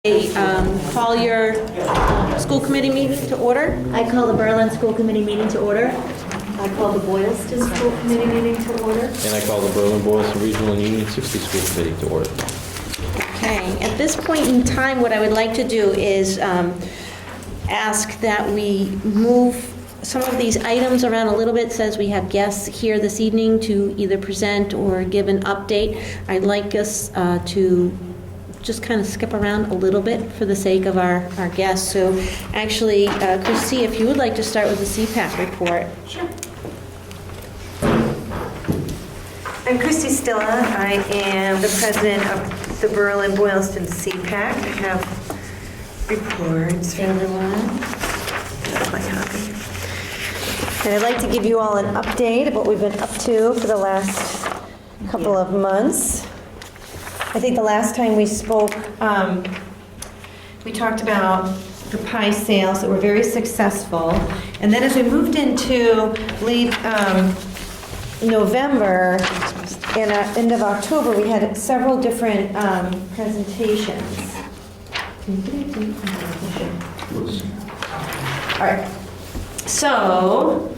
Call your school committee meeting to order. I call the Berlin School Committee meeting to order. I call the Boylston School Committee meeting to order. And I call the Berlin-Boylston Regional and Union 60 School Committee to order. Okay, at this point in time, what I would like to do is ask that we move some of these items around a little bit, since we have guests here this evening to either present or give an update. I'd like us to just kind of skip around a little bit for the sake of our guests. So actually, Christy, if you would like to start with the CPAC report. Sure. I'm Christy Stilla. I am the president of the Berlin-Boylston CPAC. I have reports for everyone. That's my copy. And I'd like to give you all an update of what we've been up to for the last couple of months. I think the last time we spoke, we talked about the pie sales that were very successful. And then as we moved into late November and end of October, we had several different presentations. All right. So,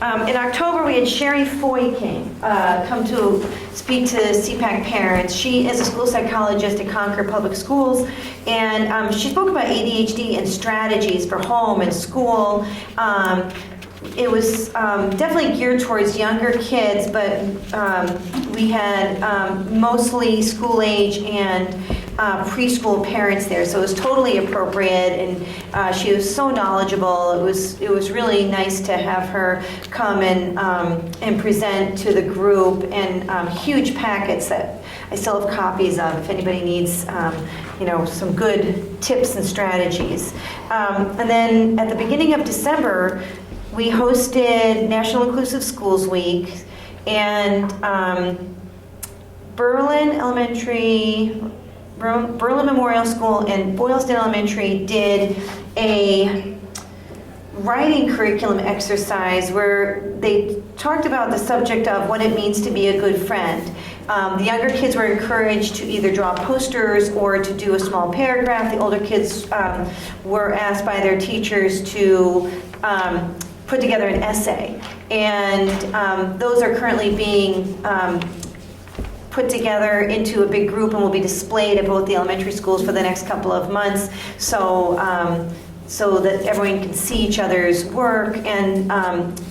in October, we had Sherry Foy come to speak to CPAC parents. She is a school psychologist at Concord Public Schools, and she spoke about ADHD and strategies for home and school. It was definitely geared towards younger kids, but we had mostly school age and preschool parents there, so it was totally appropriate, and she was so knowledgeable. It was really nice to have her come and present to the group, and huge packets that I still have copies of if anybody needs some good tips and strategies. And then at the beginning of December, we hosted National Inclusive Schools Week, and Berlin Memorial School and Boylston Elementary did a writing curriculum exercise where they talked about the subject of what it means to be a good friend. The younger kids were encouraged to either draw posters or to do a small paragraph. The older kids were asked by their teachers to put together an essay. And those are currently being put together into a big group and will be displayed at both the elementary schools for the next couple of months, so that everyone can see each other's work. And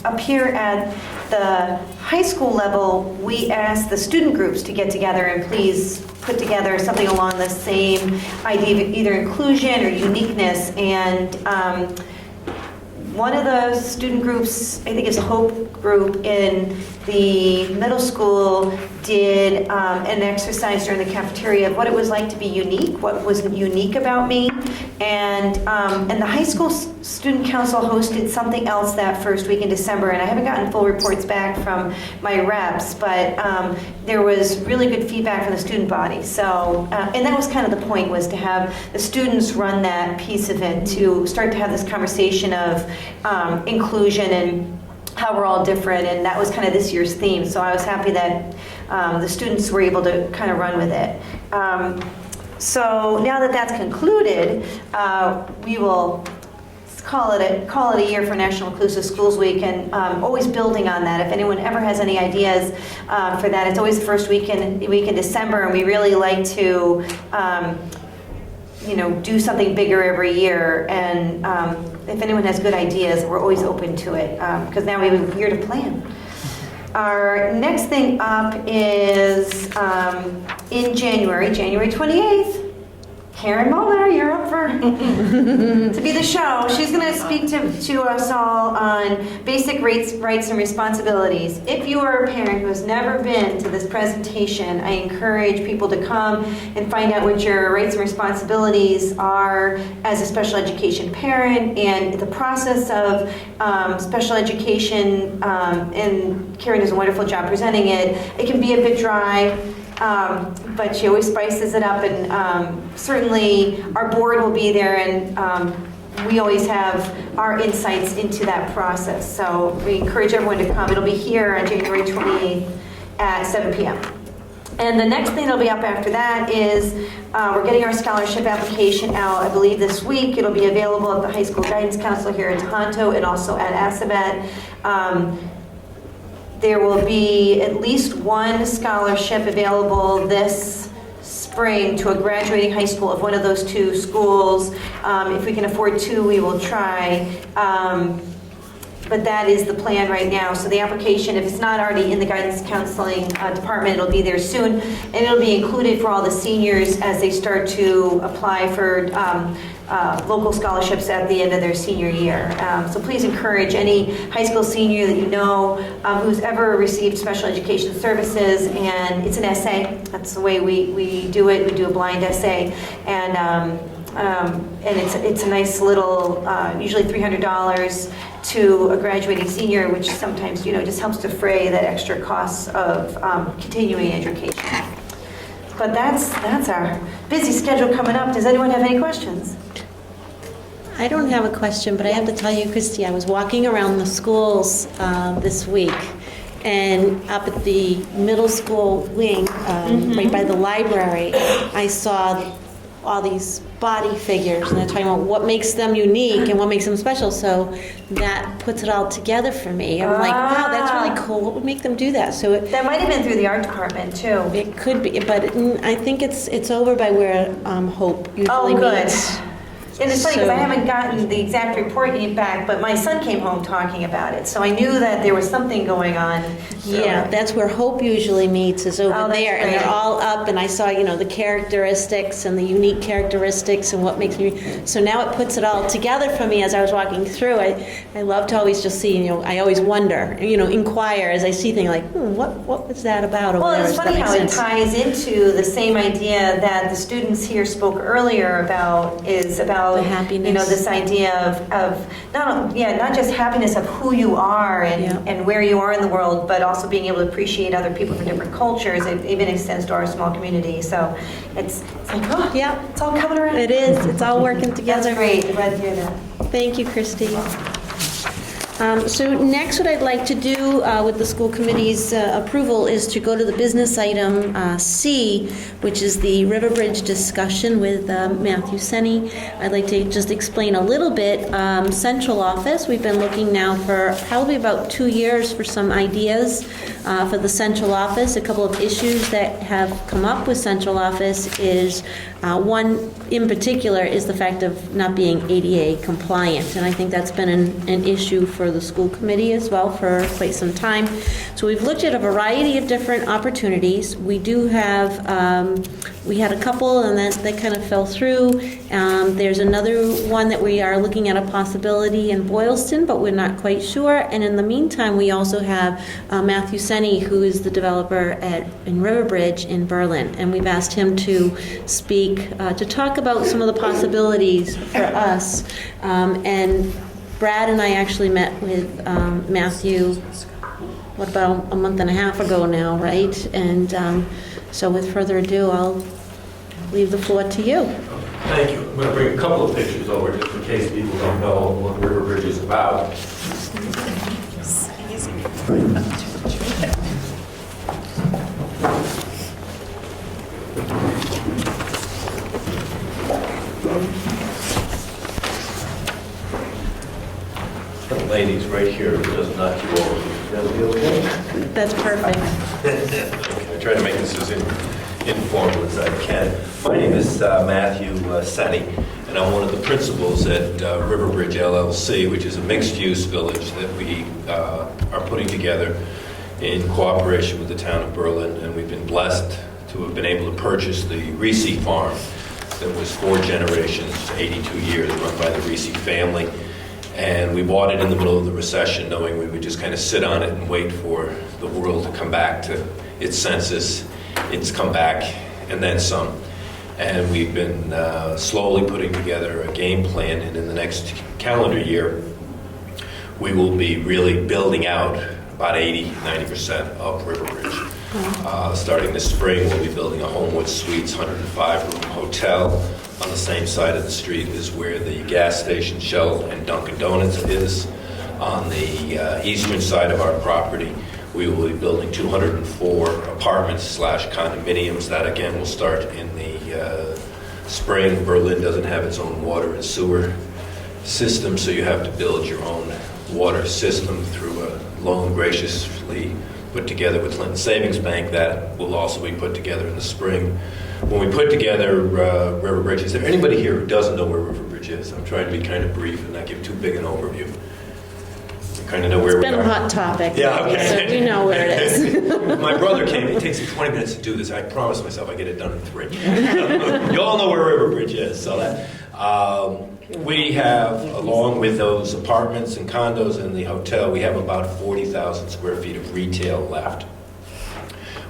up here at the high school level, we asked the student groups to get together and please put together something along the same idea of either inclusion or uniqueness. And one of the student groups, I think it's a Hope group in the middle school, did an exercise during the cafeteria of what it was like to be unique, what was unique about me. And the high school student council hosted something else that first week in December, and I haven't gotten full reports back from my reps, but there was really good feedback from the student body. So, and that was kind of the point, was to have the students run that piece of it, to start to have this conversation of inclusion and how we're all different, and that was kind of this year's theme. So I was happy that the students were able to kind of run with it. So now that that's concluded, we will call it a year for National Inclusive Schools Week, and always building on that. If anyone ever has any ideas for that, it's always the first week in December, and we really like to do something bigger every year. And if anyone has good ideas, we're always open to it, because now we have a year to plan. Our next thing up is in January 28th. Karen Muller, you're up for to be the show. She's going to speak to us all on basic rights and responsibilities. If you are a parent who has never been to this presentation, I encourage people to come and find out what your rights and responsibilities are as a special education parent, and the process of special education, and Karen does a wonderful job presenting it. It can be a bit dry, but she always spices it up, and certainly our board will be there, and we always have our insights into that process. So we encourage everyone to come. It'll be here on January 28th at 7 p.m. And the next thing that'll be up after that is we're getting our scholarship application out, I believe, this week. It'll be available at the High School Guidance Council here in Tohoto and also at Assabet. There will be at least one scholarship available this spring to a graduating high school of one of those two schools. If we can afford two, we will try. But that is the plan right now. So the application, if it's not already in the guidance counseling department, it'll be there soon. And it'll be included for all the seniors as they start to apply for local scholarships at the end of their senior year. So please encourage any high school senior that you know who's ever received special education services, and it's an essay. That's the way we do it. We do a blind essay. And it's a nice little, usually $300 to a graduating senior, which sometimes, just helps defray that extra costs of continuing education. But that's our busy schedule coming up. Does anyone have any questions? I don't have a question, but I have to tell you, Christy, I was walking around the schools this week, and up at the middle school wing, right by the library, I saw all these body figures, and they're talking about what makes them unique and what makes them special, so that puts it all together for me. I'm like, wow, that's really cool. What would make them do that? So that might have been through the art department, too. It could be, but I think it's over by where Hope usually meets. And it's funny because I haven't gotten the exact report yet back, but my son came home talking about it, so I knew that there was something going on. Yeah, that's where Hope usually meets, is over there, and great. they're all up, and I saw, the characteristics and the unique characteristics and what makes me, so now it puts it all together for me as I was walking through. I love to always just see, I always wonder, inquire as I see things like, what was that about over there? Well, it's funny how it ties into the same idea that the students here spoke earlier about, is about the happiness. This idea of not just happiness of who you are and where you are in the world, but also being able to appreciate other people from different cultures. It even extends to our small community. So it's like, it's all coming around. It is. It's all working together. That's great. I'm glad to hear that. Thank you, Christy. So next, what I'd like to do with the school committee's approval is to go to the business item C, which is the Riverbridge discussion with Matthew Senni. I'd like to just explain a little bit. Central office, we've been looking now for probably about 2 years for some ideas for the central office. A couple of issues that have come up with central office is one in particular is the fact of not being ADA compliant, and I think that's been an issue for the school committee as well for quite some time. So we've looked at a variety of different opportunities. We do have, we had a couple and then they kind of fell through. There's another one that we are looking at a possibility in Boylston, but we're not quite sure. And in the meantime, we also have Matthew Senni, who is the developer in Riverbridge in Berlin, and we've asked him to speak, to talk about some of the possibilities for us. And Brad and I actually met with Matthew, what, about a month and a half ago now, right? And so with further ado, I'll leave the floor to you. Thank you. I'm going to bring a couple of pictures over just in case people don't know what Riverbridge is about. The ladies right here does knock you over. That'll be okay? That's perfect. I try to make this as informal as I can. My name is Matthew Senni, and I'm one of the principals at Riverbridge LLC, which is a mixed-use village that we are putting together in cooperation with the town of Berlin, and we've been blessed to have been able to purchase the Reese farm that was 4 generations, 82 years, run by the Reese family. And we bought it in the middle of the recession, knowing we would just kind of sit on it and wait for the world to come back to its senses. It's come back, and then some. And we've been slowly putting together a game plan, and in the next calendar year, we will be really building out about 80-90% of Riverbridge. Starting this spring, we'll be building a Homewood Suites 105-room hotel. On the same side of the street is where the gas station, Shell, and Dunkin' Donuts is. On the eastern side of our property, We will be building 204 apartments / condominiums. That again will start in the spring. Berlin doesn't have its own water and sewer system, so you have to build your own water system through a loan graciously put together with Clinton Savings Bank. That will also be put together in the spring. When we put together Riverbridge, is there anybody here who doesn't know where Riverbridge is? I'm trying to be kind of brief and not give too big an overview. You kind of know where we are. It's been a hot topic. Yeah, okay. So we know where it is. My brother came. It takes me 20 minutes to do this. I promised myself I get it done in 3. You all know where Riverbridge is. So that we have, along with those apartments and condos and the hotel, we have about 40,000 square feet of retail left.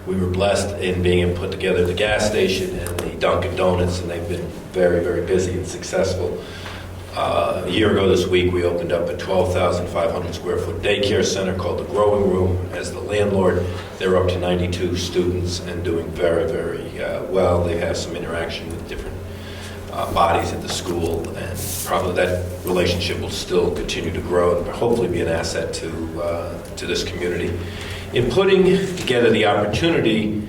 We were blessed in being able to put together the gas station and the Dunkin' Donuts, and they've been very, very busy and successful. A year ago this week, we opened up a 12,500 square foot daycare center called the Growing Room. As the landlord, they're up to 92 students and doing very, very well. They have some interaction with different bodies at the school, and probably that relationship will still continue to grow and hopefully be an asset to this community. In putting together the opportunity,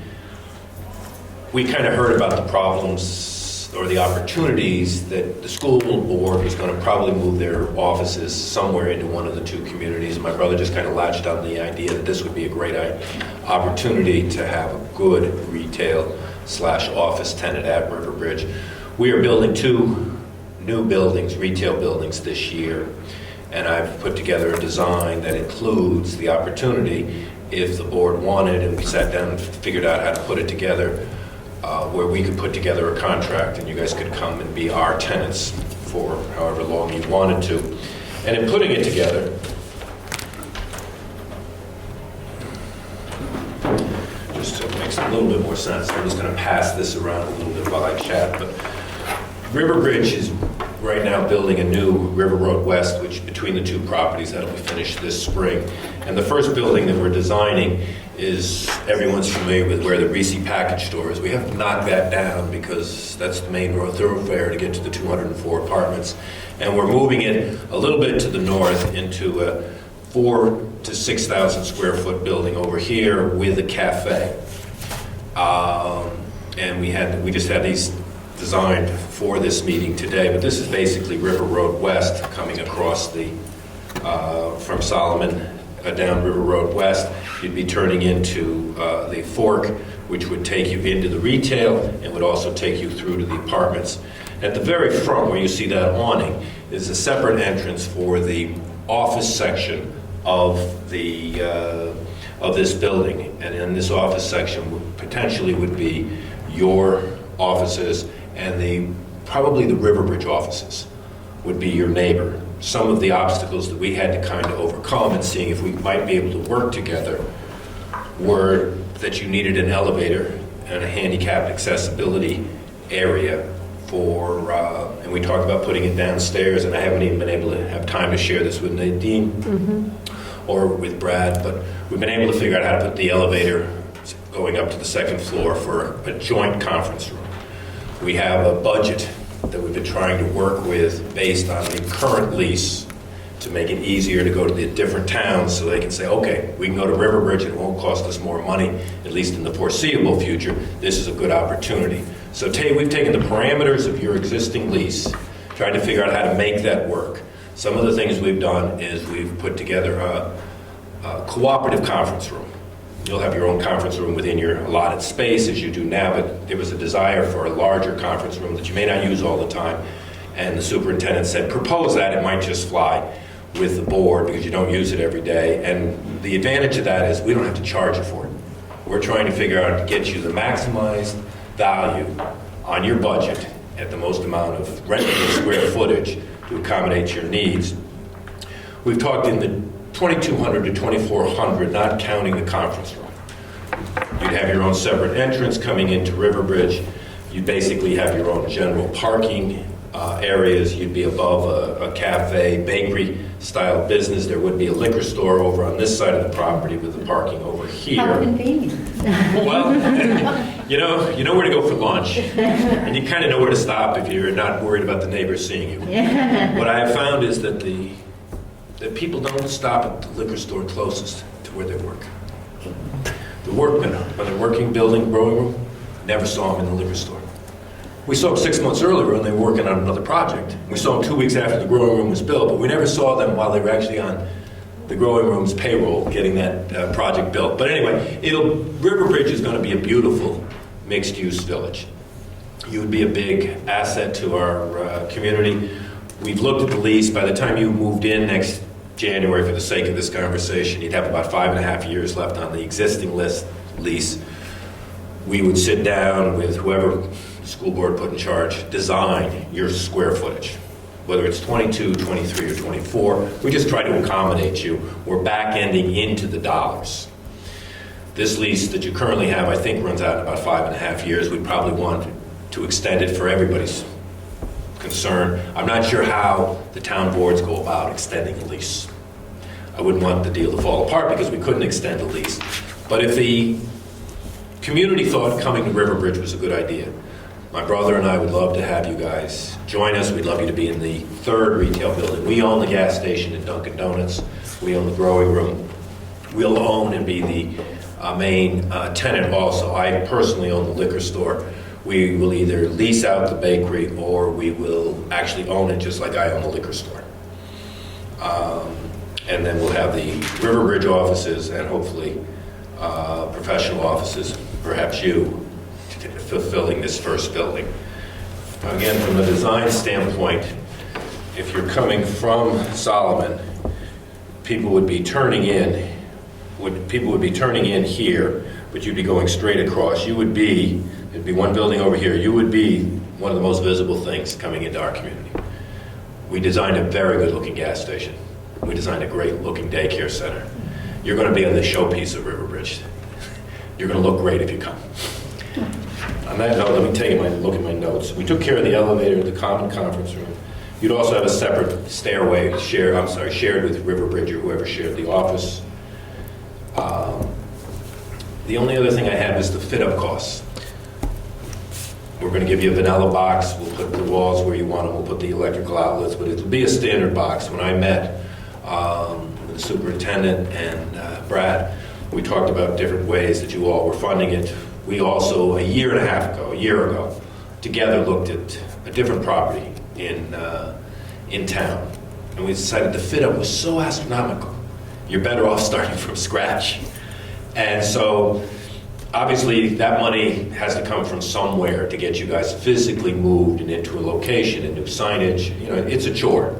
we kind of heard about the problems or the opportunities that the school board was going to probably move their offices somewhere into one of the 2 communities. My brother just kind of latched on the idea that this would be a great opportunity to have a good retail / office tenant at Riverbridge. We are building 2 new buildings, retail buildings this year, and I've put together a design that includes the opportunity, if the board wanted, and we sat down and figured out how to put it together, where we could put together a contract and you guys could come and be our tenants for however long you wanted to. And in putting it together, just so it makes a little bit more sense, I'm just going to pass this around a little bit while I chat, but Riverbridge is right now building a new River Road West, which between the 2 properties that'll be finished this spring. And the first building that we're designing is, everyone's familiar with where the Reese package store is. We have to knock that down because that's the main road thoroughfare to get to the 204 apartments. And we're moving it a little bit to the north into a 4,000 to 6,000 square foot building over here with a cafe. And we just had these designed for this meeting today, but this is basically River Road West coming across from Solomon down River Road West. You'd be turning into the Fork, which would take you into the retail and would also take you through to the apartments. At the very front, where you see that awning, is a separate entrance for the office section of this building. And in this office section potentially would be your offices, and probably the Riverbridge offices would be your neighbor. Some of the obstacles that we had to kind of overcome in seeing if we might be able to work together were that you needed an elevator and a handicapped accessibility area and we talked about putting it downstairs, and I haven't even been able to have time to share this with Nadine or with Brad, but we've been able to figure out how to put the elevator going up to the 2nd floor for a joint conference room. We have a budget that we've been trying to work with based on the current lease to make it easier to go to the different towns so they can say, okay, we can go to Riverbridge, it won't cost us more money, at least in the foreseeable future. This is a good opportunity. So we've taken the parameters of your existing lease, trying to figure out how to make that work. Some of the things we've done is we've put together a cooperative conference room. You'll have your own conference room within your allotted space as you do now, but there was a desire for a larger conference room that you may not use all the time. And the superintendent said, propose that, it might just fly with the board because you don't use it every day. And the advantage of that is we don't have to charge you for it. We're trying to figure out to get you the maximized value on your budget at the most amount of rentable square footage to accommodate your needs. We've talked in the 2,200 to 2,400, not counting the conference room. You'd have your own separate entrance coming into Riverbridge. You'd basically have your own general parking areas. You'd be above a cafe, bakery style business. There would be a liquor store over on this side of the property with the parking over here. How convenient. Well, you know where to go for lunch, and you kind of know where to stop if you're not worried about the neighbors seeing you. What I have found is that people don't stop at the liquor store closest to where they work. The workmen, when they're working, building, growing room, never saw them in the liquor store. We saw them 6 months earlier when they were working on another project. We saw them 2 weeks after the growing room was built, but we never saw them while they were actually on the growing room's payroll getting that project built. But anyway, Riverbridge is going to be a beautiful mixed-use village. You would be a big asset to our community. We've looked at the lease. By the time you moved in next January, for the sake of this conversation, you'd have about 5.5 years left on the existing lease. We would sit down with whoever the school board put in charge, design your square footage. Whether it's 22, 23, or 24, we just try to accommodate you. We're back-ending into the dollars. This lease that you currently have, I think, runs out in about 5.5 years. We'd probably want to extend it for everybody's concern. I'm not sure how the town boards go about extending a lease. I wouldn't want the deal to fall apart because we couldn't extend the lease. But if the community thought coming to Riverbridge was a good idea, my brother and I would love to have you guys join us. We'd love you to be in the third retail building. We own the gas station at Dunkin' Donuts. We own the growing room. We'll own and be the main tenant also. I personally own the liquor store. We will either lease out the bakery or we will actually own it just like I own the liquor store. And then we'll have the Riverbridge offices and hopefully professional offices, perhaps you, fulfilling this first building. Again, from a design standpoint, if you're coming from Solomon, people would be turning in here, but you'd be going straight across. It'd be one building over here. You would be one of the most visible things coming into our community. We designed a very good looking gas station. We designed a great looking daycare center. You're going to be on the showpiece of Riverbridge. You're going to look great if you come. On that note, let me tell you look at my notes. We took care of the elevator, the common conference room. You'd also have a separate stairway shared with Riverbridge or whoever shared the office. The only other thing I have is the fit-up costs. We're going to give you a vanilla box. We'll put the walls where you want them. We'll put the electrical outlets, but it'll be a standard box. When I met with the superintendent and Brad, we talked about different ways that you all were funding it. We also, a year ago, together looked at a different property in town. And we decided the fit-up was so astronomical. You're better off starting from scratch. And so, obviously, that money has to come from somewhere to get you guys physically moved and into a location and new signage. You know, it's a chore.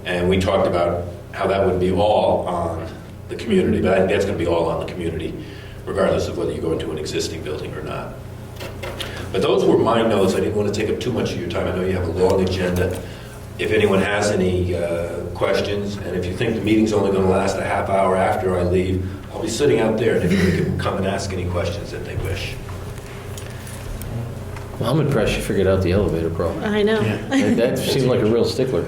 And we talked about how that would be all on the community, but I think that's going to be all on the community, regardless of whether you go into an existing building or not. But those were my notes. I didn't want to take up too much of your time. I know you have a long agenda. If anyone has any questions, and if you think the meeting's only going to last a half hour after I leave, I'll be sitting out there, and everybody can come and ask any questions that they wish. Well, I'm impressed you figured out the elevator problem. I know. That seemed like a real stickler.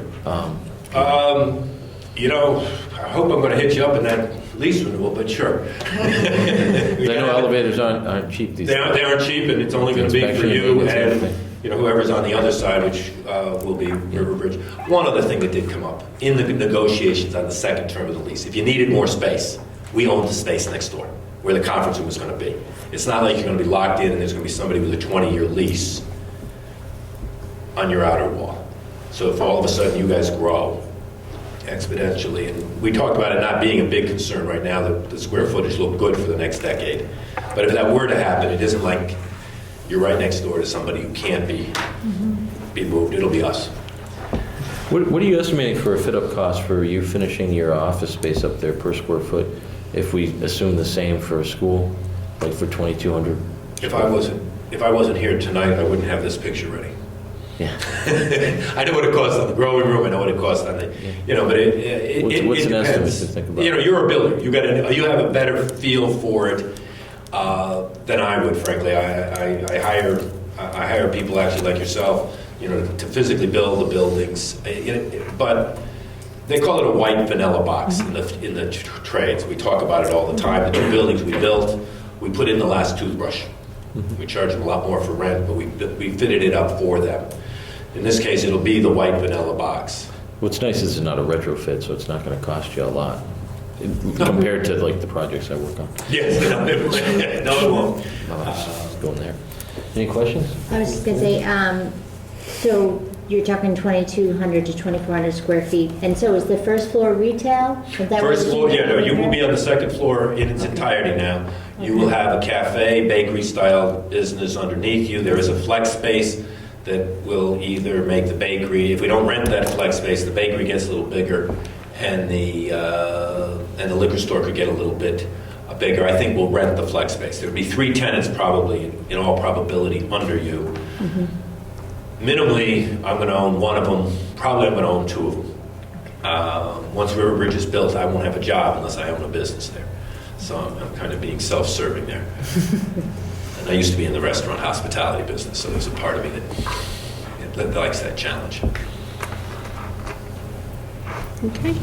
You know, I hope I'm going to hit you up in that lease renewal, but sure. I know elevators aren't cheap these days. They aren't cheap, and it's only going to be for you and whoever's on the other side, which will be Riverbridge. One other thing that did come up in the negotiations on the second term of the lease, if you needed more space, we owned the space next door where the conference room was going to be. It's not like you're going to be locked in and there's going to be somebody with a 20-year lease on your outer wall. So if all of a sudden you guys grow exponentially, and we talked about it not being a big concern right now, that the square footage looked good for the next decade. But if that were to happen, it isn't like you're right next door to somebody who can't be moved. It'll be us. What are you estimating for a fit-up cost for you finishing your office space up there per square foot, if we assume the same for a school, like for 2,200? If I wasn't here tonight, I wouldn't have this picture ready. Yeah. I know what it costs on the growing room. I know what it costs on the, but it what's an depends. estimate to think about? You're a builder. You have a better feel for it than I would, frankly. I hire people actually like yourself, to physically build the buildings. But they call it a white vanilla box in the trades. We talk about it all the time. The two buildings we built, we put in the last toothbrush. We charge them a lot more for rent, but we fitted it up for them. In this case, it'll be the white vanilla box. What's nice is it's not a retrofit, so it's not going to cost you a lot. compared to like the projects I work on. Yes, no, it won't. Going there. Any questions? I was just gonna say, so you're talking 2,200 to 2,400 square feet, and so is the first floor retail? Is that First what floor, yeah, no, you will be on the second floor in its entirety now. You will have a cafe, bakery-style business underneath you. There is a flex space that will either make the bakery, if we don't rent that flex space, the bakery gets a little bigger, and the liquor store could get a little bit bigger. I think we'll rent the flex space. There would be 3 tenants probably, in all probability, under you. Minimally, I'm going to own one of them. Probably I'm going to own 2 of them. Once Riverbridge is built, I won't have a job unless I own a business there. So I'm kind of being self-serving there. And I used to be in the restaurant hospitality business, so there's a part of me that likes that challenge. Okay.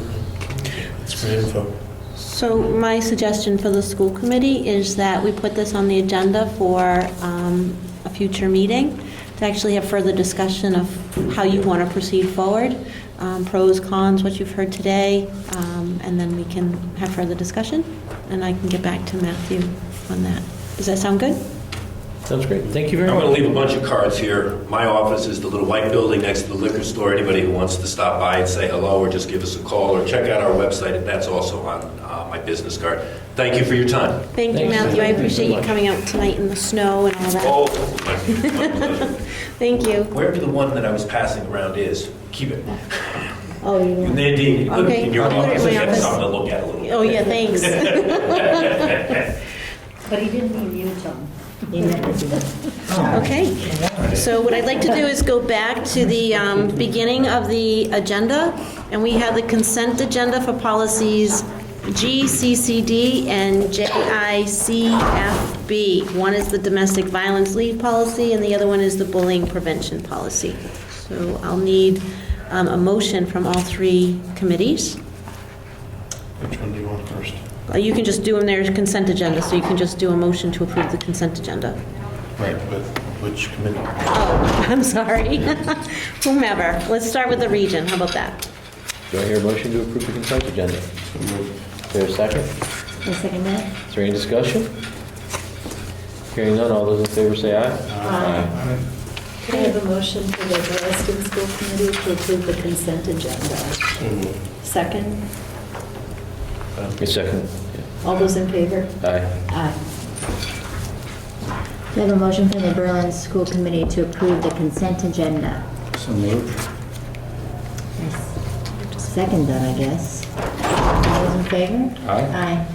That's great info. So my suggestion for the school committee is that we put this on the agenda for a future meeting to actually have further discussion of how you want to proceed forward, pros, cons, what you've heard today, and then we can have further discussion, and I can get back to Matthew on that. Does that sound good? Sounds great. Thank you very I'm much. going to leave a bunch of cards here. My office is the little white building next to the liquor store. Anybody who wants to stop by and say hello or just give us a call or check out our website, and that's also on my business card. Thank you for your time. Thank you, Thanks. Matthew. I Thank you appreciate so you much. coming out tonight in the snow and all that. Oh, my pleasure. Thank you. Wherever the one that I was passing around is, keep it. Oh, you want? Nadine, Okay, in your I'll put it in office, my you have office. something to look at a little bit. Oh, yeah, thanks. But he didn't mean you, Tom. Okay, so what I'd like to do is go back to the beginning of the agenda, and we have the consent agenda for policies G, C, C, D, and J, I, C, F, B. One is the domestic violence leave policy, and the other one is the bullying prevention policy. So I'll need a motion from all 3 committees. Which one do you want first? You can just do them there, consent agenda, so you can just do a motion to approve the consent agenda. Right, but which committee? Oh, I'm sorry. Whomever. Let's start with the region. How about that? Do I hear a motion to approve the consent agenda? Is there a second? I second that. Is there any discussion? Hearing none, all those in favor say aye. Can I have a motion for the Boylston School Committee to approve the consent agenda? Second? A second. All those in favor? Aye. Aye. Do I have a motion from the Berlin School Committee to approve the consent agenda? So moved. Yes. Second that, I guess. All those in favor? Aye. Aye.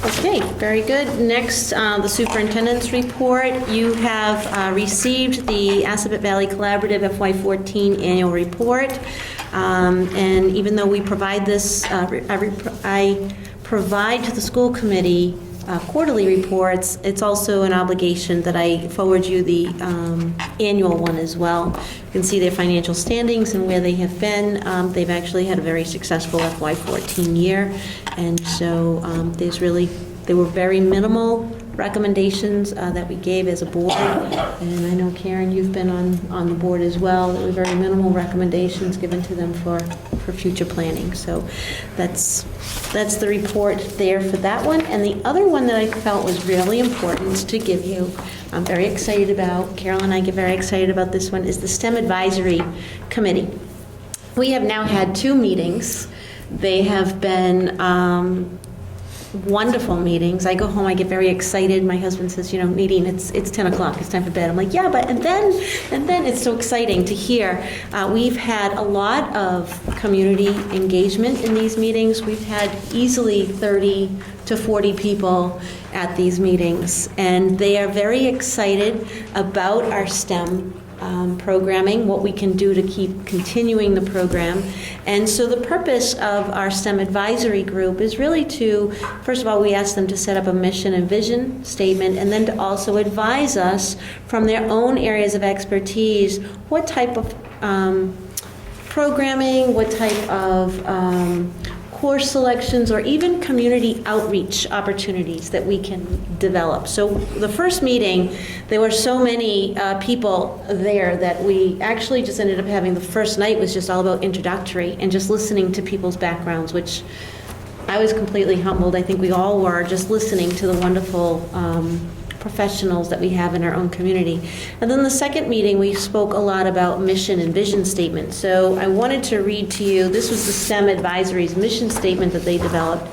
Okay, very good. Next, the superintendent's report. You have received the Assabet Valley Collaborative FY14 annual report. And even though we provide this, I provide to the school committee quarterly reports, it's also an obligation that I forward you the annual one as well. You can see their financial standings and where they have been. They've actually had a very successful FY14 year, and so there were very minimal recommendations that we gave as a board, and I know, Karen, you've been on the board as well. There were very minimal recommendations given to them for future planning. So that's the report there for that one. And the other one that I felt was really important to give you, I'm very excited about, Carol and I get very excited about this one, is the STEM Advisory Committee. We have now had 2 meetings. They have been wonderful meetings. I go home, I get very excited. My husband says, Nadine, it's 10 o'clock, it's time for bed. I'm like, yeah, but, and then it's so exciting to hear. We've had a lot of community engagement in these meetings. We've had easily 30 to 40 people at these meetings, and they are very excited about our STEM programming, what we can do to keep continuing the program. And so the purpose of our STEM advisory group is really to, first of all, we ask them to set up a mission and vision statement, and then to also advise us from their own areas of expertise what type of programming, what type of course selections, or even community outreach opportunities that we can develop. So the first meeting, there were so many people there that we actually just ended up having, the first night was just all about introductory and just listening to people's backgrounds, which I was completely humbled. I think we all were, just listening to the wonderful professionals that we have in our own community. And then the second meeting, we spoke a lot about mission and vision statement. So I wanted to read to you, this was the STEM Advisory's mission statement that they developed: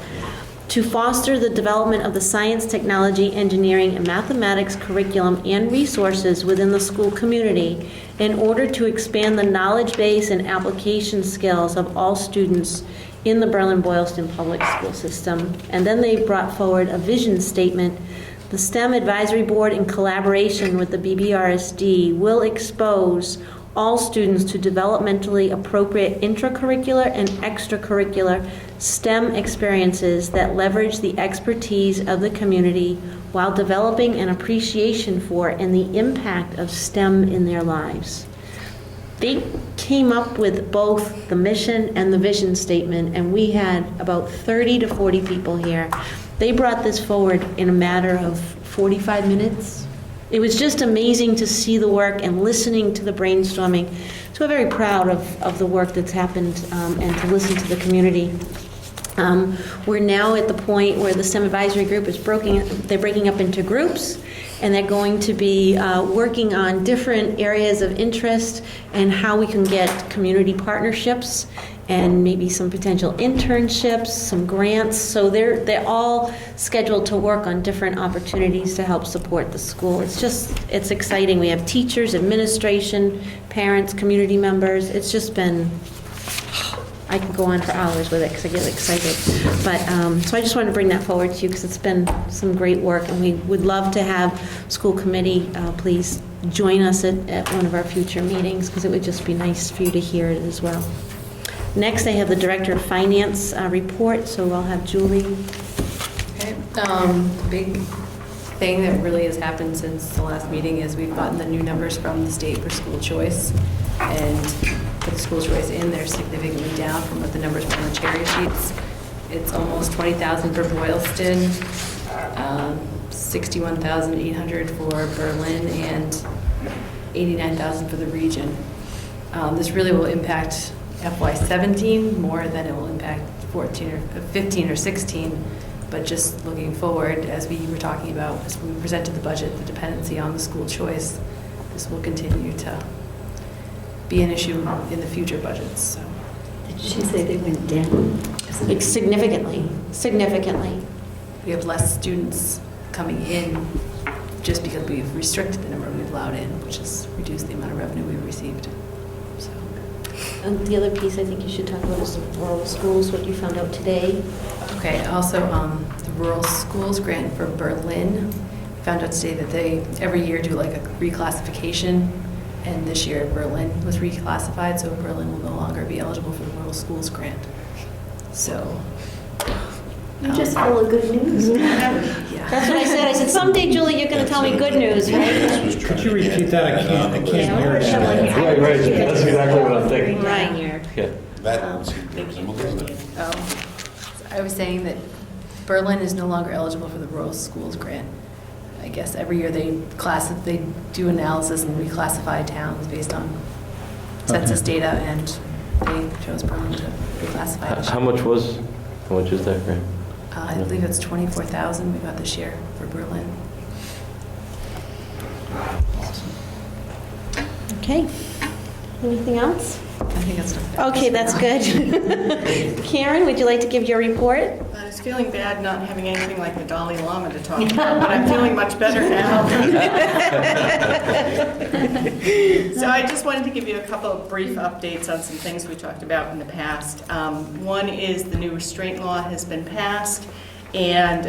to foster the development of the science, technology, engineering, and mathematics curriculum and resources within the school community in order to expand the knowledge base and application skills of all students in the Berlin-Boylston public school system. And then they brought forward a vision statement. The STEM Advisory Board, in collaboration with the BBRSD, will expose all students to developmentally appropriate intracurricular and extracurricular STEM experiences that leverage the expertise of the community while developing an appreciation for and the impact of STEM in their lives. They came up with both the mission and the vision statement, and we had about 30 to 40 people here. They brought this forward in a matter of 45 minutes. It was just amazing to see the work and listening to the brainstorming. So we're very proud of the work that's happened and to listen to the community. We're now at the point where the STEM Advisory Group is they're breaking up into groups, and they're going to be working on different areas of interest and how we can get community partnerships and maybe some potential internships, some grants. So they're all scheduled to work on different opportunities to help support the school. It's exciting. We have teachers, administration, parents, community members. It's just been, I could go on for hours with it because I get excited. But, so I just wanted to bring that forward to you because it's been some great work, and we would love to have school committee please join us at one of our future meetings, because it would just be nice for you to hear it as well. Next, I have the Director of Finance report, so I'll have Julie. Okay. Big thing that really has happened since the last meeting is we've gotten the new numbers from the state for school choice, and for the school choice in, they're significantly down from what the numbers were on the cherry sheets. It's almost 20,000 for Boylston, 61,800 for Berlin, and 89,000 for the region. This really will impact FY17 more than it will impact 15 or 16, but just looking forward, as we were talking about, as we presented the budget, the dependency on the school choice, this will continue to be an issue in the future budgets. So. Did she say they went down? Like significantly. We have less students coming in just because we've restricted the number we've allowed in, which has reduced the amount of revenue we've received. So. And the other piece I think you should talk about is the rural schools, what you found out today. Okay, also the rural schools grant for Berlin. Found out today that they every year do like a reclassification, and this year Berlin was reclassified, so Berlin will no longer be eligible for the rural schools grant. So. You're just full of good news. Yeah. That's what I said. I said, someday, Julie, you're going to tell me good news, right? Could you repeat that? I can't hear it. Right, that's exactly what I'm thinking. Right. Yeah. That seems reasonable, doesn't it? So I was saying that Berlin is no longer eligible for the rural schools grant. I guess every year they do analysis and reclassify towns based on census data, and they chose Berlin to reclassify. this How year. much is that grant? I believe it's 24,000 we got this year for Berlin. Okay. Anything else? I think that's enough. Okay, that's good. Karen, would you like to give your report? I was feeling bad not having anything like the Dalai Lama to talk about, but I'm feeling much better now. So I just wanted to give you a couple of brief updates on some things we talked about in the past. One is the new restraint law has been passed, and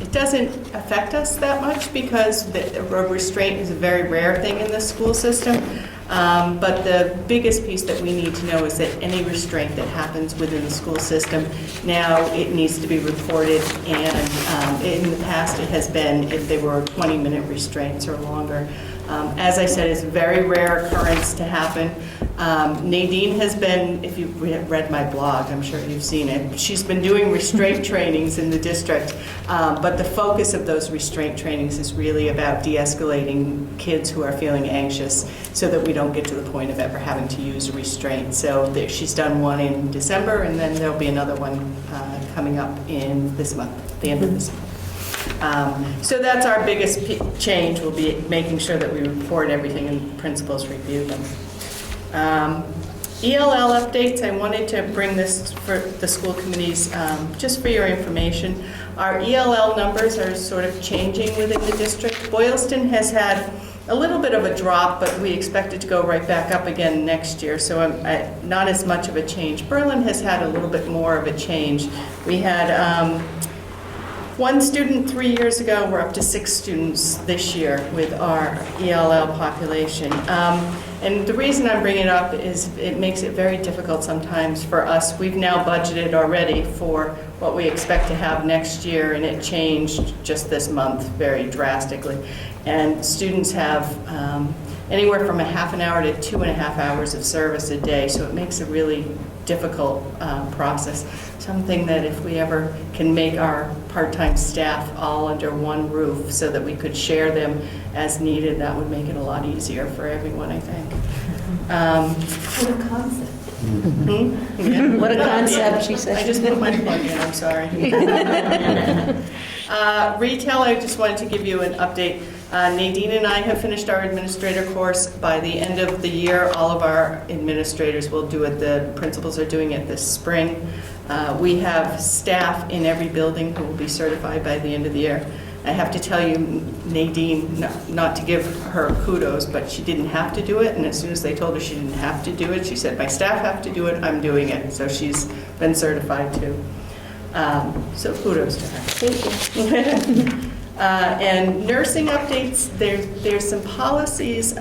it doesn't affect us that much because the restraint is a very rare thing in the school system. But the biggest piece that we need to know is that any restraint that happens within the school system, now it needs to be reported, and in the past it has been if they were 20-minute restraints or longer. As I said, it's a very rare occurrence to happen. Nadine has been, if you've read my blog, I'm sure you've seen it, she's been doing restraint trainings in the district, but the focus of those restraint trainings is really about de-escalating kids who are feeling anxious so that we don't get to the point of ever having to use a restraint. So she's done one in December, and then there'll be another one coming up in this month, the end of this month. So that's our biggest change, will be making sure that we report everything and principals review them. ELL updates, I wanted to bring this for the school committees, just for your information. Our ELL numbers are sort of changing within the district. Boylston has had a little bit of a drop, but we expect it to go right back up again next year, so not as much of a change. Berlin has had a little bit more of a change. We had one student 3 years ago. We're up to 6 students this year with our ELL population. And the reason I'm bringing it up is it makes it very difficult sometimes for us. We've now budgeted already for what we expect to have next year, and it changed just this month very drastically. And students have anywhere from a half an hour to 2.5 hours of service a day, so it makes a really difficult process. Something that if we ever can make our part-time staff all under one roof so that we could share them as needed, that would make it a lot easier for everyone, I think. What a concept. Yeah. What a concept, she said. I just put my plug in, I'm sorry. Retail, I just wanted to give you an update. Nadine and I have finished our administrator course. By the end of the year, all of our administrators will do it. The principals are doing it this spring. We have staff in every building who will be certified by the end of the year. I have to tell you, Nadine, not to give her kudos, but she didn't have to do it, and as soon as they told her she didn't have to do it, she said, my staff have to do it, I'm doing it. So she's been certified too. So kudos to her. Thank you. And nursing updates, there's some policies.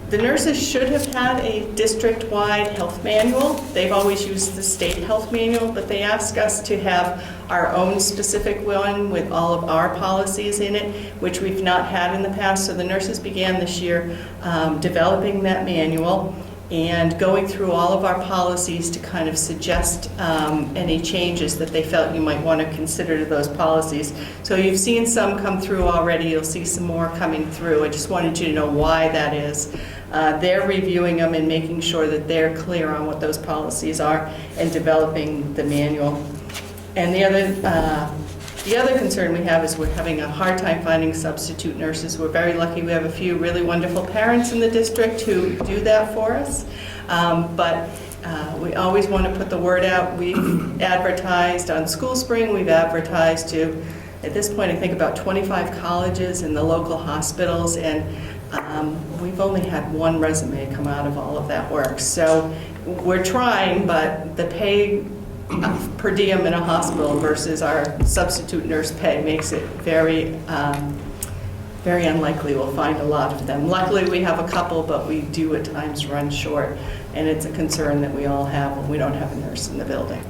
The nurses should have had a district-wide health manual. They've always used the state health manual, but they asked us to have our own specific one with all of our policies in it, which we've not had in the past. So the nurses began this year developing that manual and going through all of our policies to kind of suggest any changes that they felt you might want to consider to those policies. So you've seen some come through already. You'll see some more coming through. I just wanted you to know why that is. They're reviewing them and making sure that they're clear on what those policies are and developing the manual. And the other concern we have is we're having a hard time finding substitute nurses. We're very lucky we have a few really wonderful parents in the district who do that for us. But we always want to put the word out. We've advertised on School Spring. We've advertised to, at this point, I think about 25 colleges and the local hospitals. And we've only had one resume come out of all of that work. So we're trying, but the pay per diem in a hospital versus our substitute nurse pay makes it very, very unlikely we'll find a lot of them. Luckily, we have a couple, but we do at times run short, and it's a concern that we all have when we don't have a nurse in the building.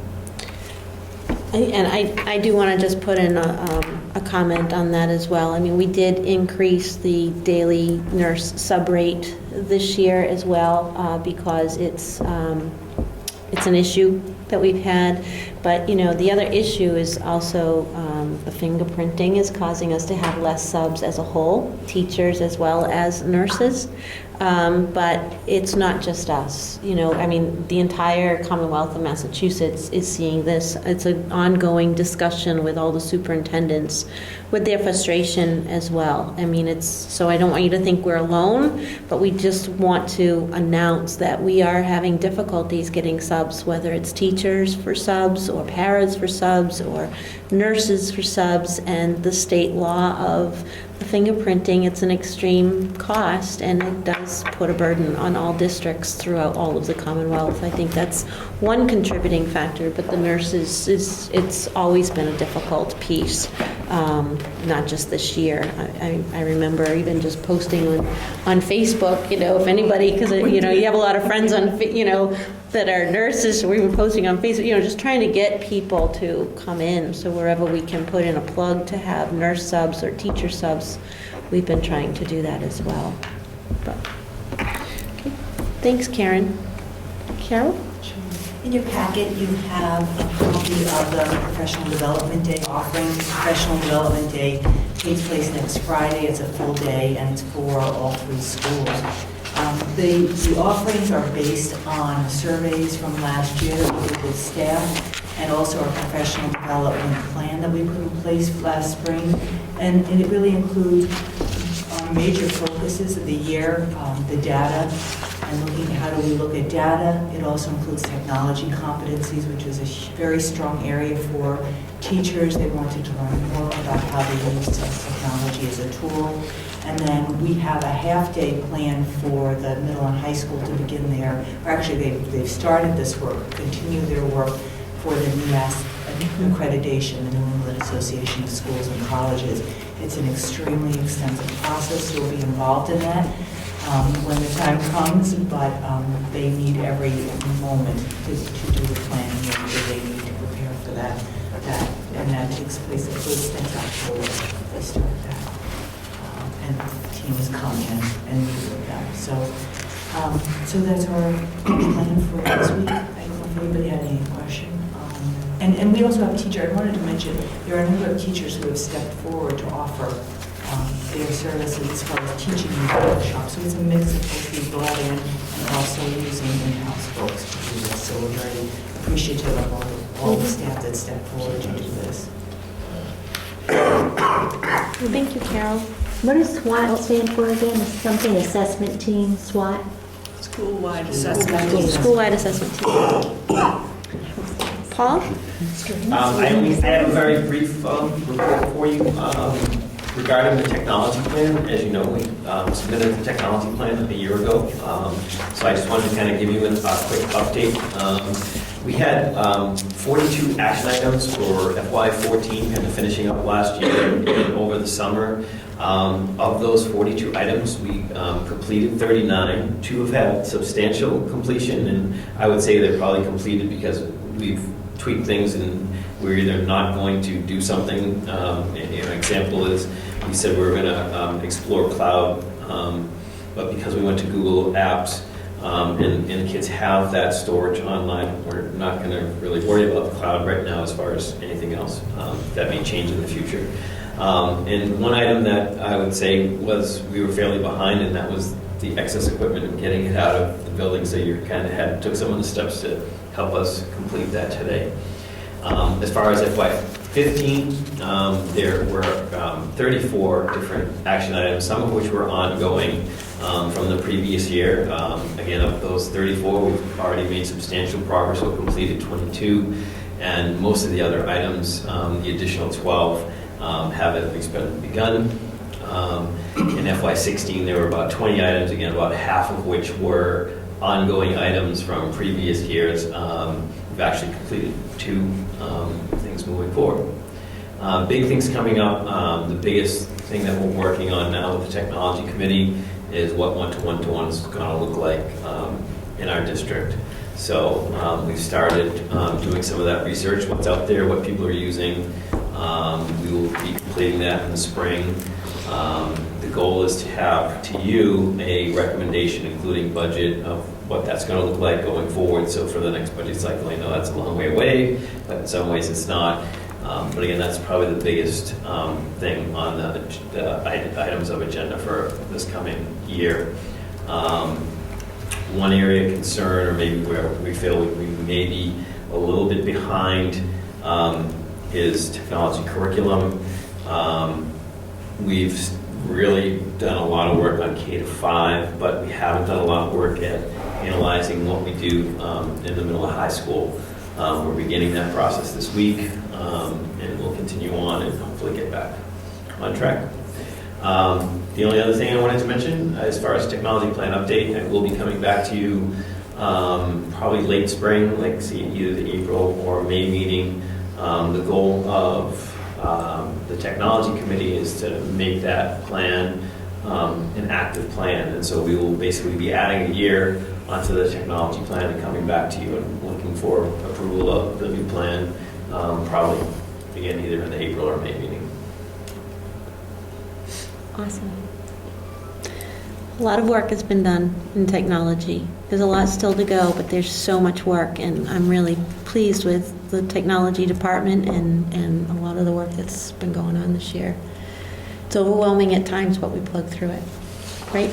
And I do want to just put in a comment on that as well. I mean, we did increase the daily nurse sub rate this year as well because it's an issue that we've had. But, you know, the other issue is also the fingerprinting is causing us to have less subs as a whole, teachers as well as nurses. But it's not just us, you know, I mean, the entire Commonwealth of Massachusetts is seeing this. It's an ongoing discussion with all the superintendents with their frustration as well. I mean, so I don't want you to think we're alone, but we just want to announce that we are having difficulties getting subs, whether it's teachers for subs or paras for subs or nurses for subs, and the state law of the fingerprinting, it's an extreme cost, and it does put a burden on all districts throughout all of the Commonwealth. I think that's one contributing factor, but the nurses, it's always been a difficult piece, not just this year. I remember even just posting on Facebook, you know, if anybody, because, you know, you have a lot of friends on, you know, that are nurses, so we were posting on Facebook, you know, just trying to get people to come in. So wherever we can put in a plug to have nurse subs or teacher subs, we've been trying to do that as well. But, okay. Thanks, Karen. Carol? In your packet, you have a copy of the Professional Development Day offering. Professional Development Day takes place next Friday. It's a full day, and it's for all 3 schools. The offerings are based on surveys from last year that we did with staff, and also our professional development plan that we put in place last spring. And it really includes major focuses of the year, the data, and looking at how do we look at data. It also includes technology competencies, which is a very strong area for teachers. They wanted to learn more about how they use technology as a tool. And then we have a half-day plan for the middle and high school to begin their, or actually they've started this work, continue their work for the MASC accreditation, the New England Association of Schools and Colleges. It's an extremely extensive process, so we'll be involved in that when the time comes, but they need every moment to do the planning that they need to prepare for that. And that takes place at first October. They start that. And teams come in and meet with them. So that's our plan for this week. I don't know if anybody had any question. And we also have teachers. I wanted to mention there are a number of teachers who have stepped forward to offer their services as far as teaching in workshops. So it's a mix of both people out in and also using in-house folks to do this. So we're very appreciative of all the staff that stepped forward to do this. Well, thank you, Carol. What does SWAT stand for again? Something assessment team, SWAT? School-wide assessment. School-wide assessment team. Paul? I have a very brief report for you regarding the technology plan. As you know, we submitted the technology plan a year ago, so I just wanted to kind of give you a quick update. We had 42 action items for FY14, kind of finishing up last year and over the summer. Of those 42 items, we completed 39. 2 have had substantial completion, and I would say they're probably completed because we've tweaked things and we're either not going to do something. An example is we said we were going to explore cloud, but because we went to Google Apps and kids have that storage online, we're not going to really worry about the cloud right now as far as anything else. That may change in the future. And one item that I would say was we were fairly behind, and that was the excess equipment and getting it out of the building. So you kind of took some of the steps to help us complete that today. As far as FY15, there were 34 different action items, some of which were ongoing from the previous year. Again, of those 34, we've already made substantial progress. We've completed 22, and most of the other items, the additional 12, have at least been begun. In FY16, there were about 20 items, again, about half of which were ongoing items from previous years. We've actually completed 2 things moving forward. Big things coming up. The biggest thing that we're working on now with the technology committee is what one-to-one is going to look like in our district. So we've started doing some of that research, what's out there, what people are using. We will be completing that in the spring. The goal is to have to you a recommendation, including budget, of what that's going to look like going forward. So for the next budget cycle, I know that's a long way away, but in some ways it's not. But again, that's probably the biggest thing on the items of agenda for this coming year. One area of concern, or maybe where we feel we may be a little bit behind, is technology curriculum. We've really done a lot of work on K-5, but we haven't done a lot of work at analyzing what we do in the middle of high school. We're beginning that process this week, and we'll continue on and hopefully get back on track. The only other thing I wanted to mention, as far as technology plan update, I will be coming back to you probably late spring, like either the April or May meeting. The goal of the technology committee is to make that plan an active plan, and so we will basically be adding a year onto the technology plan and coming back to you and looking for approval of the new plan, probably again either in the April or May meeting. Awesome. A lot of work has been done in technology. There's a lot still to go, but there's so much work, and I'm really pleased with the technology department and a lot of the work that's been going on this year. It's overwhelming at times, but we plug through it, right?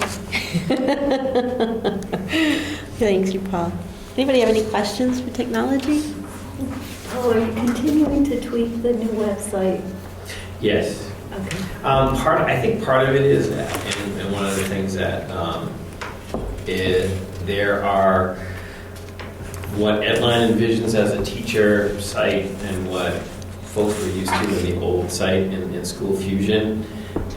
Thanks, you, Paul. Anybody have any questions for technology? Oh, are you continuing to tweak the new website? Yes. Okay. I think part of it is, and one of the things that there are what Edline envisions as a teacher site and what folks were used to in the old site in School Fusion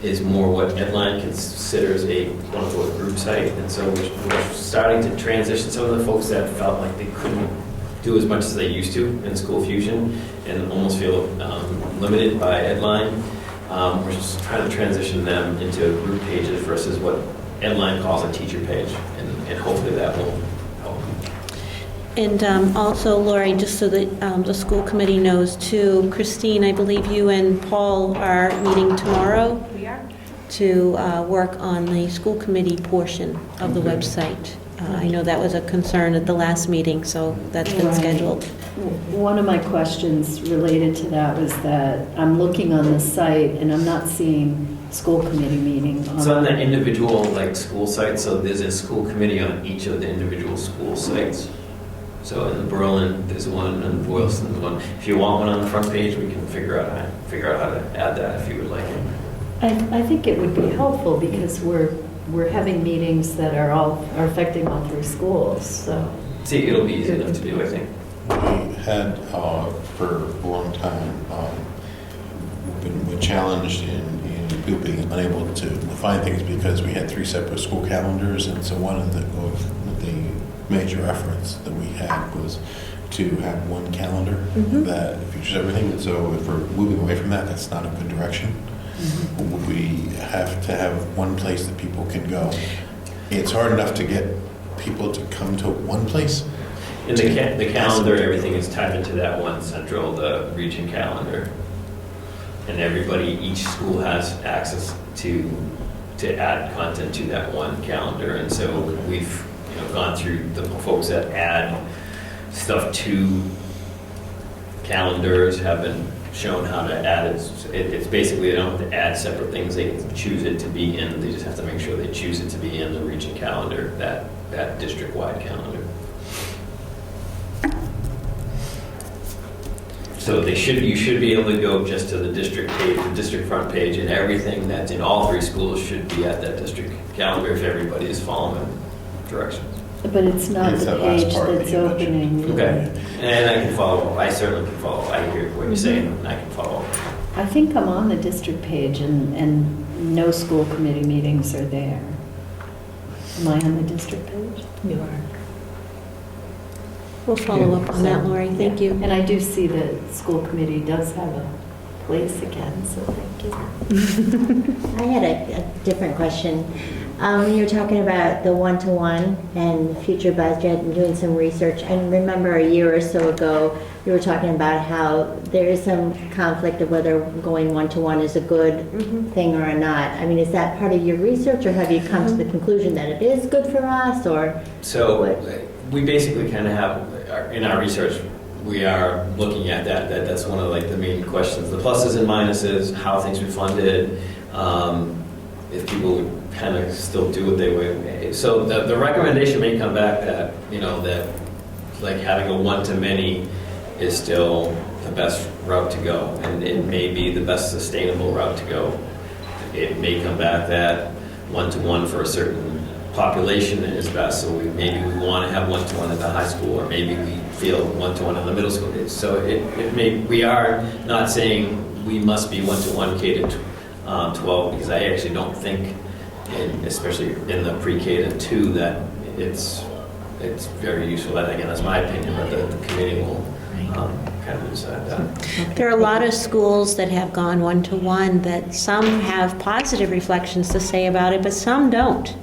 is more what Edline considers a quote-unquote group site. And so we're starting to transition some of the folks that felt like they couldn't do as much as they used to in School Fusion and almost feel limited by Edline. We're just trying to transition them into group pages versus what Edline calls a teacher page, and hopefully that will help. And also, Lori, just so that the school committee knows too, Christine, I believe you and Paul are meeting tomorrow. We are. To work on the school committee portion of the website. I know that was a concern at the last meeting, so that's been Right. scheduled. One of my questions related to that was that I'm looking on the site and I'm not seeing school committee meeting. It's on the individual school sites, so there's a school committee on each of the individual school sites. So in Berlin, there's one, and Boylston, there's one. If you want one on the front page, we can figure out how to add that if you would like it. I think it would be helpful because we're having meetings that are affecting all three schools, so. See, it'll be easy enough to do, I think. We had, for a long time, been challenged in people being unable to find things because we had 3 separate school calendars, and so one of the major efforts that we had was to have one calendar that features everything. And so if we're moving away from that, that's not a good direction. We have to have one place that people can go. It's hard enough to get people to come to one place. In the calendar, everything is tied into that one central, the region calendar. And each school has access to add content to that one calendar. And so we've gone through the folks that add stuff to calendars have been shown how to add it. It's basically they don't have to add separate things. They can choose it to be in. They just have to make sure they choose it to be in the region calendar, that district-wide calendar. So you should be able to go just to the district page, the district front page, and everything that's in all 3 schools should be at that district calendar if everybody is following directions. But it's not It's the that last page part that's that you mentioned. opening. Okay. And I can follow. I certainly can follow. I hear what you're saying, and I can follow. I think I'm on the district page and no school committee meetings are there. Am I on the district page? You are. We'll follow up on that, Lori. Thank you. And I do see that school committee does have a place again, so thank you. I had a different question. When you were talking about the one-to-one and future budget and doing some research, I remember a year or so ago, you were talking about how there is some conflict of whether going one-to-one is a good thing or not. I mean, is that part of your research, or have you come to the conclusion that it is good for us, or? So what? we basically kind of have, in our research, we are looking at that. That's one of the main questions. The pluses and minuses, how things are funded, if people would kind of still do what they would. So the recommendation may come back that, that having a one-to-many is still the best route to go, and it may be the best sustainable route to go. It may come back that one-to-one for a certain population is best, so maybe we want to have one-to-one at the high school, or maybe we feel one-to-one in the middle school. So we are not saying we must be one-to-one K to 12, because I actually don't think, especially in the pre-K to 2, that it's very useful. Again, that's my opinion, but the committee will kind of decide that. There are a lot of schools that have gone one-to-one that some have positive reflections to say about it, but some don't.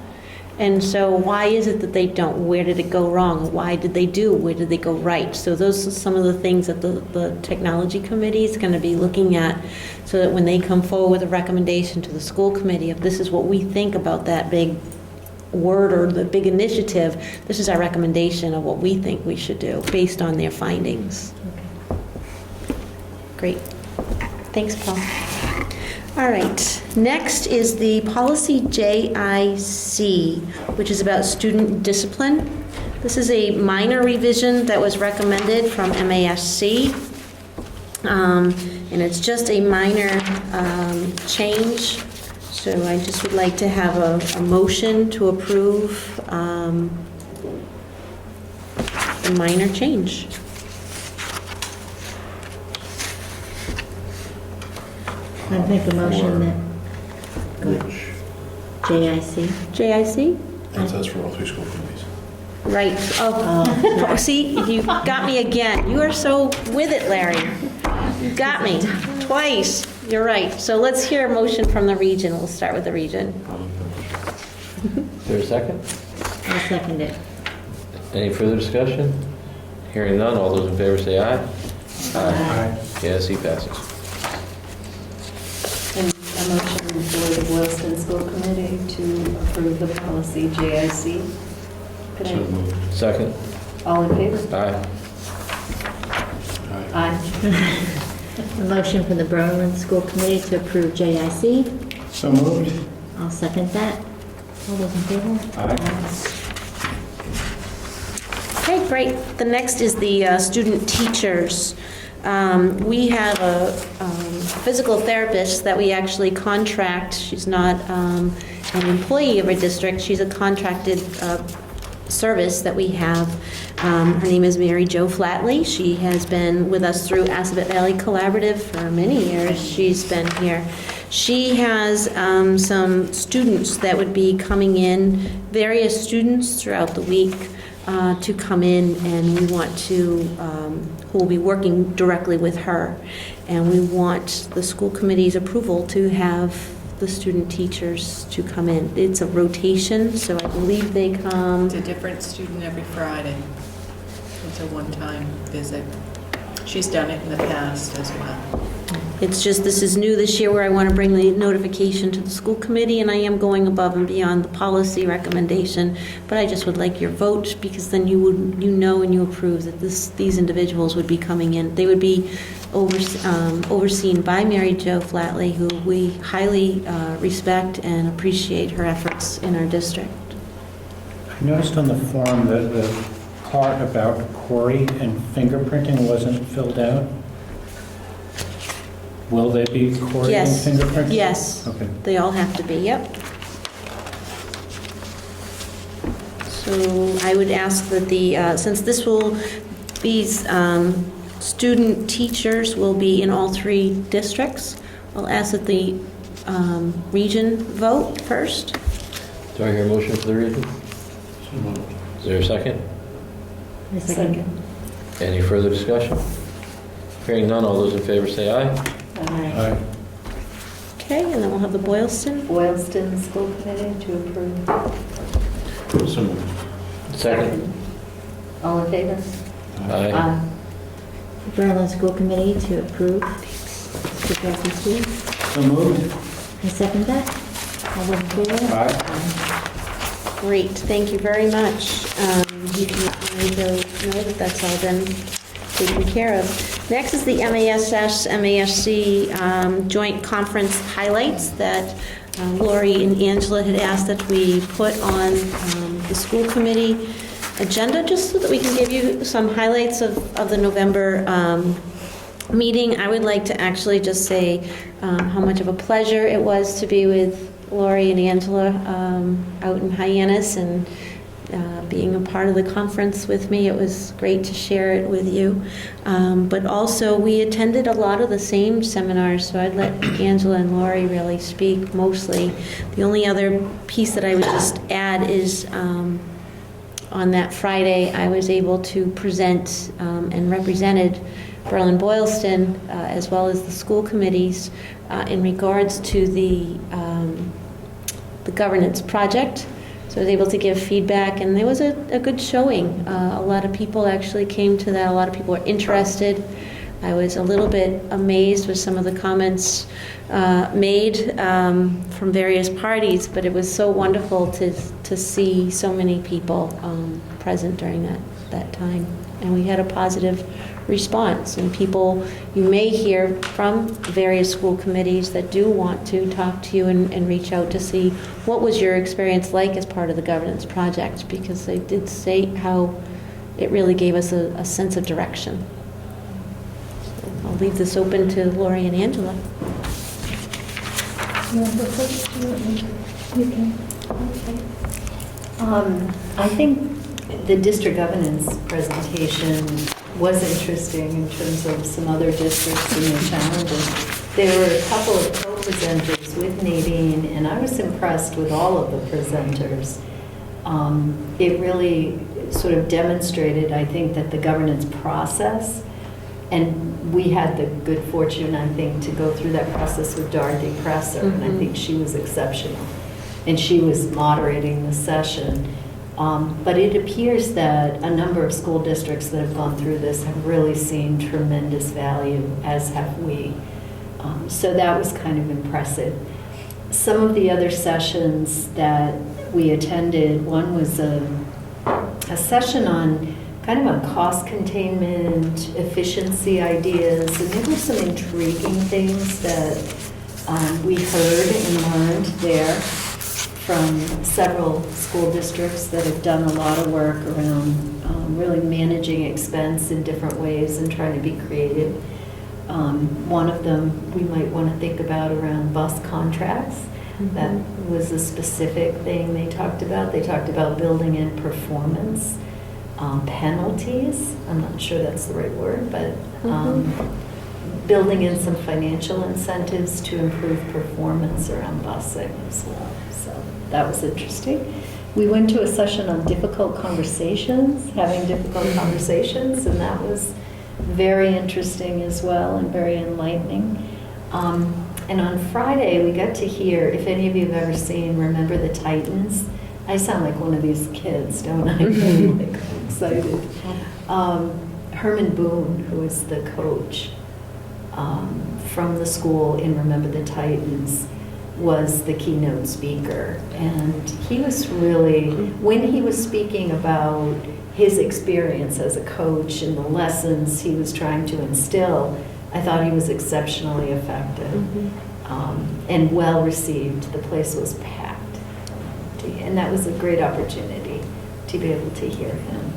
And so why is it that they don't? Where did it go wrong? Why did they do? Where did they go right? So those are some of the things that the technology committee is going to be looking at, so that when they come forward with a recommendation to the school committee of this is what we think about that big word or the big initiative. This is our recommendation of what we think we should do based on their findings. Great. Thanks, Paul. All right. Next is the policy JIC, which is about student discipline. This is a minor revision that was recommended from MASC. And it's just a minor change. So I just would like to have a motion to approve the minor change. I make a motion that, Which, JIC. JIC? that's us for all 3 school committees. Right. Oh, see, you got me again. You are so with it, Larry. You got me twice. You're right. So let's hear a motion from the region. We'll start with the region. Is there a second? I'll second it. Any further discussion? Hearing none, all those in favor say aye. Aye. JIC passes. And a motion for the Boylston School Committee to approve the policy JIC. Could So I, moved. Second? all in favor? Aye. Aye. A motion from the Berlin School Committee to approve JIC. So moved. I'll second that. All those in favor? Aye. Okay, great. The next is the student teachers. We have a physical therapist that we actually contract. She's not an employee of our district. She's a contracted service that we have. Her name is Mary Jo Flatley. She has been with us through Assabet Valley Collaborative for many years. She's been here. She has some students that would be coming in, various students throughout the week to come in, and we want to, who will be working directly with her. And we want the school committee's approval to have the student teachers to come in. It's a rotation, so I believe they come. It's a different student every Friday. It's a one-time visit. She's done it in the past as well. It's just, this is new this year where I want to bring the notification to the school committee, and I am going above and beyond the policy recommendation, but I just would like your vote, because then you know and you approve that these individuals would be coming in. They would be overseen by Mary Jo Flatley, who we highly respect and appreciate her efforts in our district. I noticed on the form that the part about Corey and fingerprinting wasn't filled out. Will they be Corey and Yes. fingerprinting? Yes. Okay. They all have to be, yep. So I would ask that since these student teachers will be in all 3 districts, I'll ask that the region vote first. Do I hear a motion for the region? So moved. Is there a second? A second. Any further discussion? Hearing none, all those in favor say aye. Aye. Aye. Okay, and then we'll have the Boylston. Boylston School Committee to approve. So moved. Second? All in favor? Aye. The Berlin School Committee to approve CPAC. So moved. I second that. All those in favor? Aye. Great, thank you very much. You can know that that's all been taken care of. Next is the MASC joint conference highlights that Lori and Angela had asked that we put on the school committee agenda, just so that we can give you some highlights of the November meeting. I would like to actually just say how much of a pleasure it was to be with Lori and Angela out in Hyannis, and being a part of the conference with me. It was great to share it with you. But also, we attended a lot of the same seminars, so I'd let Angela and Lori really speak mostly. The only other piece that I would just add is on that Friday, I was able to present and represented Berlin-Boylston, as well as the school committees, in regards to the governance project. So I was able to give feedback, and there was a good showing. A lot of people actually came to that. A lot of people were interested. I was a little bit amazed with some of the comments made from various parties, but it was so wonderful to see so many people present during that time. And we had a positive response, and people, you may hear from various school committees that do want to talk to you and reach out to see what was your experience like as part of the governance project, because they did say how it really gave us a sense of direction. So I'll leave this open to Lori and Angela. I think the district governance presentation was interesting in terms of some other districts and their challenges. There were a couple of co-presenters with Nadine, and I was impressed with all of the presenters. It really sort of demonstrated, I think, that the governance process, and we had the good fortune, I think, to go through that process with Dorothy Presser, and I think she was exceptional. And she was moderating the session. But it appears that a number of school districts that have gone through this have really seen tremendous value, as have we. So that was kind of impressive. Some of the other sessions that we attended, one was a session on kind of on cost containment, efficiency ideas, and there were some intriguing things that we heard and learned there from several school districts that have done a lot of work around really managing expense in different ways and trying to be creative. One of them we might want to think about around bus contracts. That was a specific thing they talked about. They talked about building in performance penalties. I'm not sure that's the right word, but building in some financial incentives to improve performance around busing as well. So that was interesting. We went to a session on difficult conversations, having difficult conversations, and that was very interesting as well and very enlightening. And on Friday, we got to hear, if any of you have ever seen Remember the Titans, I sound like one of these kids, don't I? Like, I'm excited. Herman Boone, who is the coach from the school in Remember the Titans, was the keynote speaker. And he was really, when he was speaking about his experience as a coach and the lessons he was trying to instill, I thought he was exceptionally effective and well received. The place was packed. And that was a great opportunity to be able to hear him.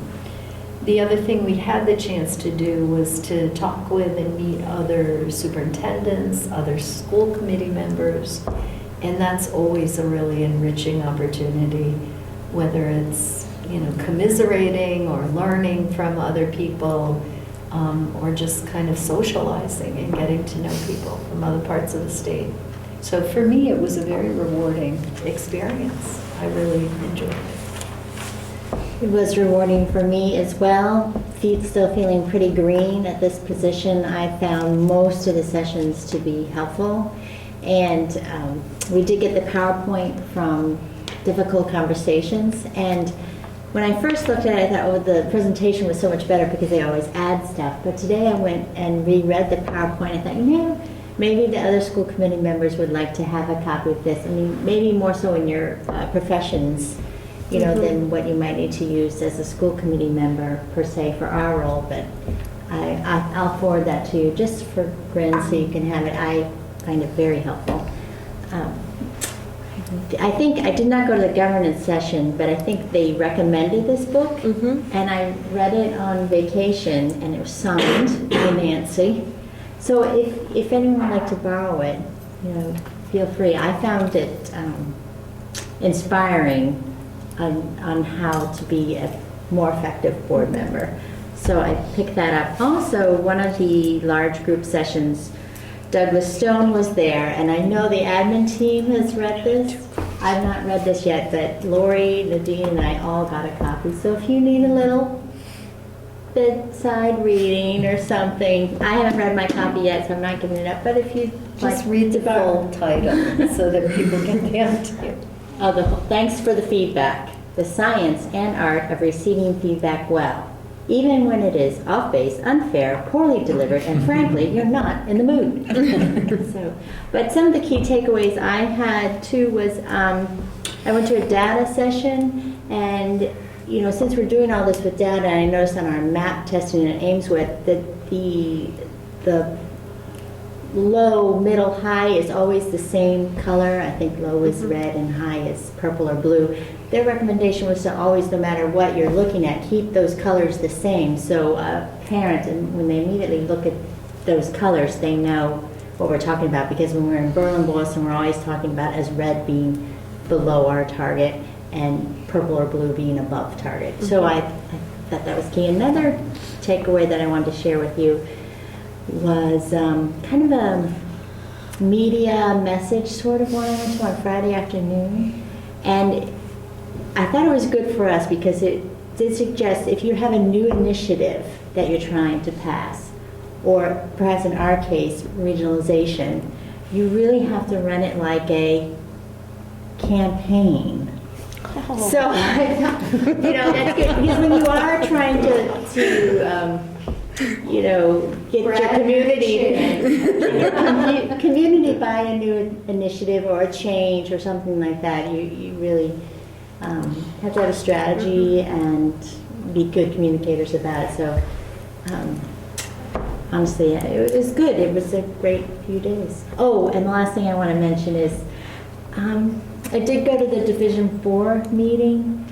The other thing we had the chance to do was to talk with and meet other superintendents, other school committee members, and that's always a really enriching opportunity, whether it's, you know, commiserating or learning from other people, or just kind of socializing and getting to know people from other parts of the state. So for me, it was a very rewarding experience. I really enjoyed it. It was rewarding for me as well. Feet still feeling pretty green at this position. I found most of the sessions to be helpful. And we did get the PowerPoint from Difficult Conversations. And when I first looked at it, I thought, oh, the presentation was so much better because they always add stuff. But today I went and reread the PowerPoint. I thought, you know, maybe the other school committee members would like to have a copy of this. I mean, maybe more so in your professions, you know, than what you might need to use as a school committee member per se for our role. But I'll forward that to you just for Grin so you can have it. I find it very helpful. I think I did not go to the governance session, but I think they recommended this book, and I read it on vacation, and it was signed by Nancy. So if anyone would like to borrow it, you know, feel free. I found it inspiring on how to be a more effective board member. So I picked that up. Also, one of the large group sessions, Douglas Stone was there, and I know the admin team has read this. I've not read this yet, but Lori, Nadine, and I all got a copy. So if you need a little bedside reading or something, I haven't read my copy yet, so I'm not giving it up. But if you Just read the full title so that people get the idea. thanks for the feedback. The science and art of receiving feedback well. even when it is off-base, unfair, poorly delivered, and frankly, you're not in the mood. But some of the key takeaways I had too was I went to a data session, and since we're doing all this with data, I noticed on our map testing at Ameswood that the low, middle, high is always the same color. I think low is red and high is purple or blue. Their recommendation was to always, no matter what you're looking at, keep those colors the same. So parents, and when they immediately look at those colors, they know what we're talking about. Because when we're in Berlin-Boylston, we're always talking about as red being below our target and purple or blue being above target. So I thought that was key. Another takeaway that I wanted to share with you was kind of a media message sort of one I went to on Friday afternoon. And I thought it was good for us because it did suggest if you have a new initiative that you're trying to pass, or perhaps in our case, regionalization, you really have to run it like a campaign. So, that's good, because when you are trying to get your community buy a new initiative or a change or something like that, you really have to have a strategy and be good communicators about it. So, honestly, it was good. It was a great few days. Oh, and the last thing I want to mention is I did go to the Division 4 meeting.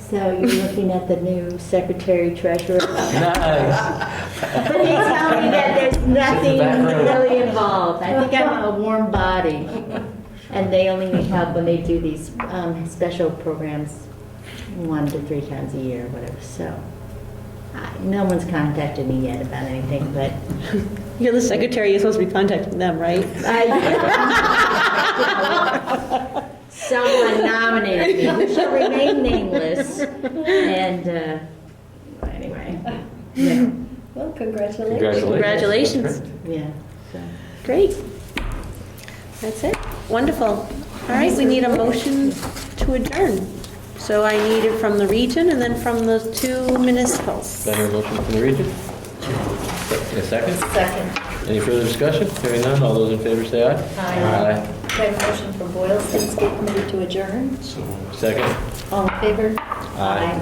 So you're looking at the new secretary treasurer. Nice. But they tell me that there's nothing really involved. I think I'm a warm body. And they only need help when they do these special programs 1 to 3 times a year or whatever. So no one's contacted me yet about anything, but... You're the secretary, you're supposed to be contacting them, right? Someone nominated me, who shall remain nameless. And anyway. Yeah. Well, congratulations. Congratulations. Yeah. So. Great. That's it. Wonderful. All right, we need a motion to adjourn. So I need it from the region and then from the 2 municipals. Do I hear a motion from the region? A second? Second. Any further discussion? Hearing none, all those in favor say aye. Aye. Do I have a motion for Boylston School Committee to adjourn? Second? All in favor? Aye.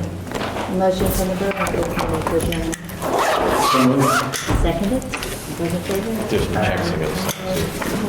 Motion from the Berlin School Committee to adjourn. Seconded? Those in favor? There's some checks I gotta sign.